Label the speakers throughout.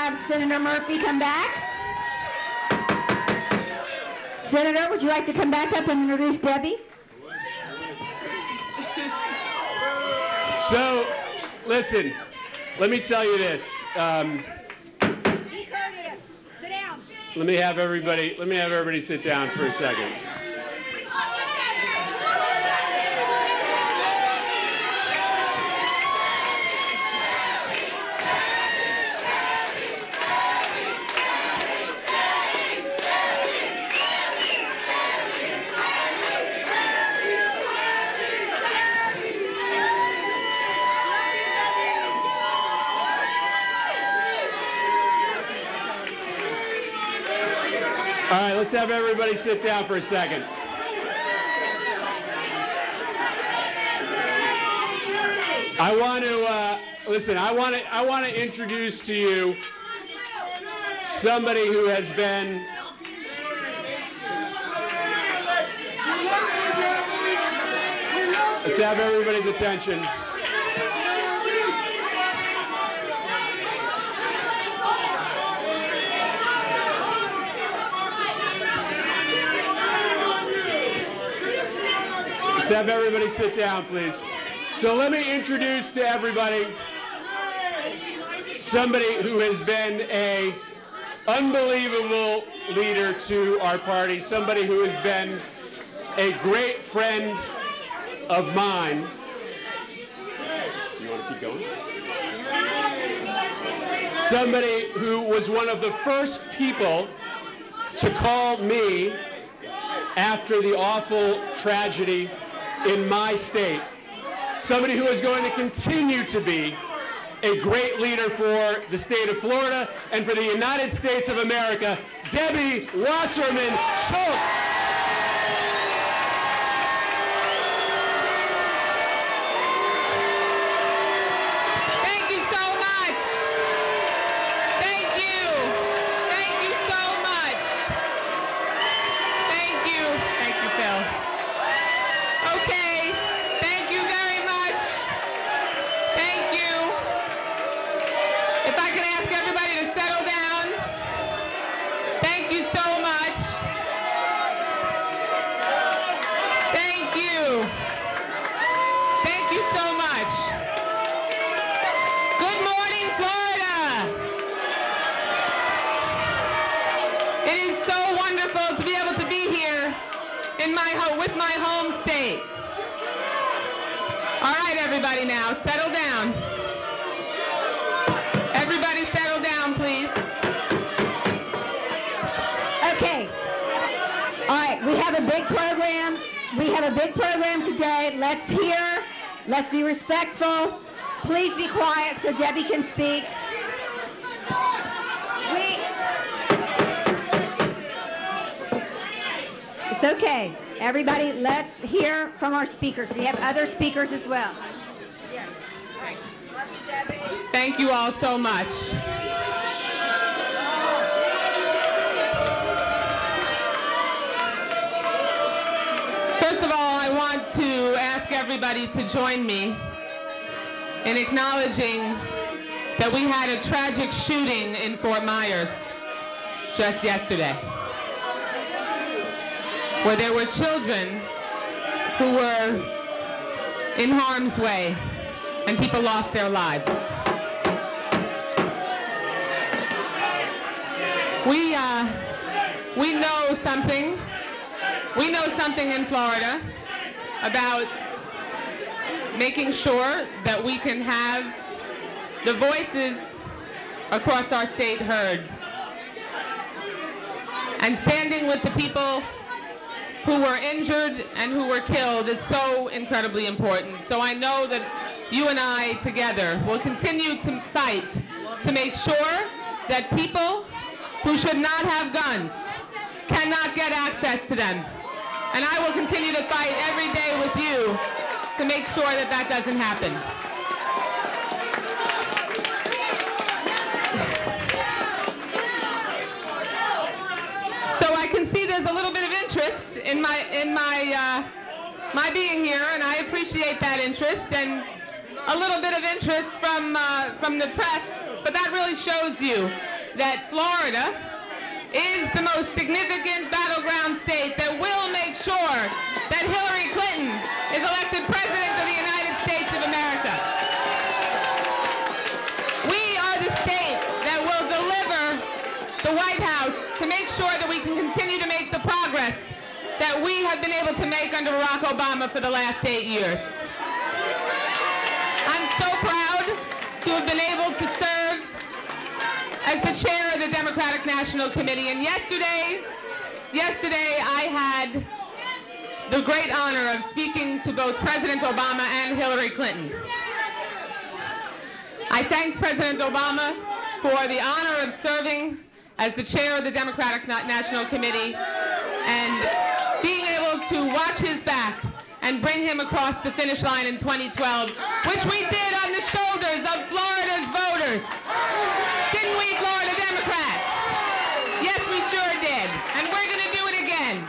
Speaker 1: have Senator Murphy come back. Senator, would you like to come back up and introduce Debbie?
Speaker 2: So, listen, let me tell you this.
Speaker 1: Be courteous. Sit down.
Speaker 2: Let me have everybody sit down for a second. All right, let's have everybody sit down for a second. I want to listen. I want to introduce to you somebody who has been Let's have everybody's attention. Let's have everybody sit down, please. So let me introduce to everybody somebody who has been an unbelievable leader to our party, somebody who has been a great friend of mine. You want to keep going? Somebody who was one of the first people to call me after the awful tragedy in my state. Somebody who is going to continue to be a great leader for the state of Florida and for the United States of America, Debbie Wasserman Schultz.
Speaker 3: Thank you so much. Thank you. Thank you so much. Thank you. Thank you, Phil. Okay. Thank you very much. Thank you. If I could ask everybody to settle down. Thank you so much. Thank you. Thank you so much. Good morning, Florida. It is so wonderful to be able to be here in with my home state. All right, everybody now, settle down. Everybody settle down, please.
Speaker 1: Okay. All right, we have a big program. We have a big program today. Let's hear. Let's be respectful. Please be quiet so Debbie can speak. It's okay. Everybody, let's hear from our speakers. We have other speakers as well. Yes. All right. Love you, Debbie.
Speaker 3: Thank you all so much. First of all, I want to ask everybody to join me in acknowledging that we had a tragic shooting in Fort Myers just yesterday, where there were children who were in harm's way and people lost their lives. We know something. We know something in Florida about making sure that we can have the voices across our state heard. And standing with the people who were injured and who were killed is so incredibly important. So I know that you and I together will continue to fight to make sure that people who should not have guns cannot get access to them. And I will continue to fight every day with you to make sure that that doesn't happen. So I can see there's a little bit of interest in my being here, and I appreciate that interest, and a little bit of interest from the press, but that really shows you that Florida is the most significant battleground state that will make sure that Hillary Clinton is elected President of the United States of America. We are the state that will deliver the White House to make sure that we can continue to make the progress that we have been able to make under Barack Obama for the last 8 years. I'm so proud to have been able to serve as the chair of the Democratic National Committee. And yesterday I had the great honor of speaking to both President Obama and Hillary Clinton. I thanked President Obama for the honor of serving as the chair of the Democratic National Committee and being able to watch his back and bring him across the finish line in 2012, which we did on the shoulders of Florida's voters. Didn't we, Florida Democrats? Yes, we sure did. And we're going to do it again.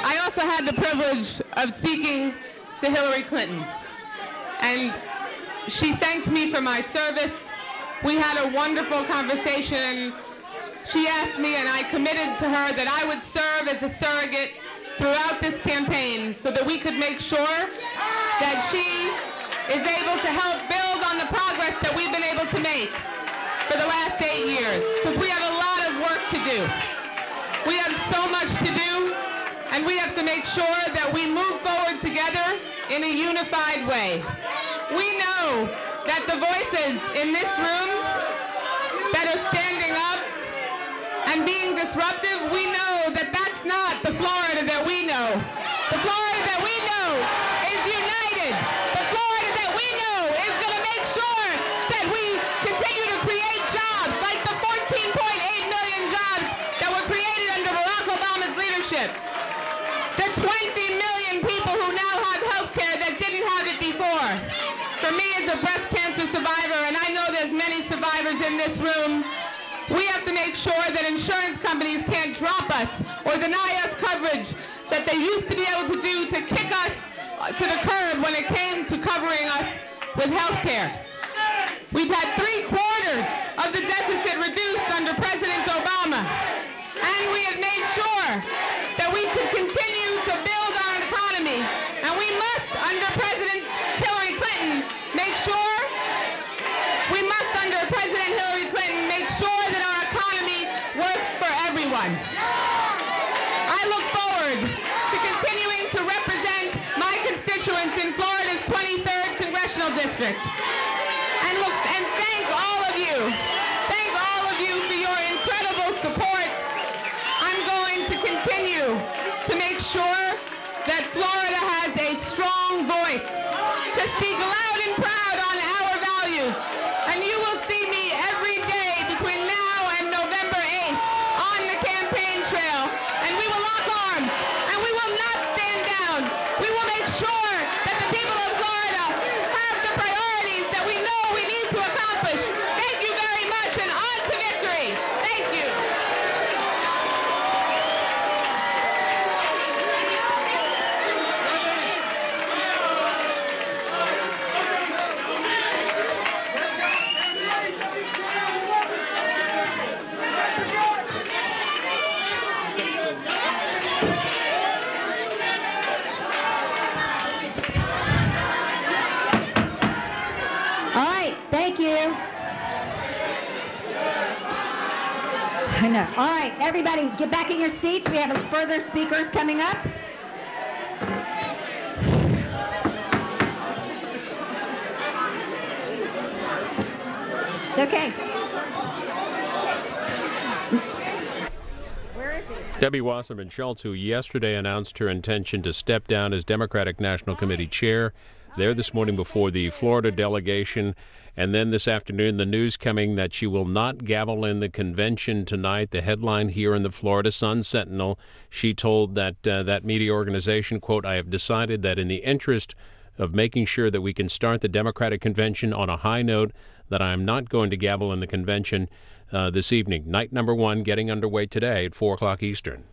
Speaker 3: I also had the privilege of speaking to Hillary Clinton. And she thanked me for my service. We had a wonderful conversation, and she asked me, and I committed to her, that I would serve as a surrogate throughout this campaign so that we could make sure that she is able to help build on the progress that we've been able to make for the last 8 years, because we have a lot of work to do. We have so much to do, and we have to make sure that we move forward together in a unified way. We know that the voices in this room that are standing up and being disruptive, we know that that's not the Florida that we know. The Florida that we know is united. The Florida that we know is going to make sure that we continue to create jobs like the 14.8 million jobs that were created under Barack Obama's leadership. The 20 million people who now have health care that didn't have it before. For me as a breast cancer survivor, and I know there's many survivors in this room, we have to make sure that insurance companies can't drop us or deny us coverage that they used to be able to do to kick us to the curb when it came to covering us with health care. We've had 3/4 of the deficit reduced under President Obama, and we have made sure that we could continue to build our economy, and we must, under President Hillary Clinton, make sure that our economy works for everyone. I look forward to continuing to represent my constituents in Florida's 23rd Congressional District. And thank all of you for your incredible support. I'm going to continue to make sure that Florida has a strong voice to speak loud and proud on our values. And you will see me every day between now and November 8th on the campaign trail. And we will lock arms, and we will not stand down. We will make sure that the people of Florida have the priorities that we know we need to accomplish. Thank you very much, and on to victory. Thank you.
Speaker 1: Thank you. I know. All right, everybody, get back in your seats. We have further speakers coming up. It's okay. Where is he?
Speaker 4: Debbie Wasserman Schultz, who yesterday announced her intention to step down as Democratic National Committee chair, there this morning before the Florida delegation. And then this afternoon, the news coming that she will not gavel in the convention tonight. The headline here in the Florida Sun-Sentinel, she told that media organization, quote, "I have decided that in the interest of making sure that we can start the Democratic convention on a high note, that I am not going to gavel in the convention this evening." Night number 1 getting underway today at 4 o'clock Eastern.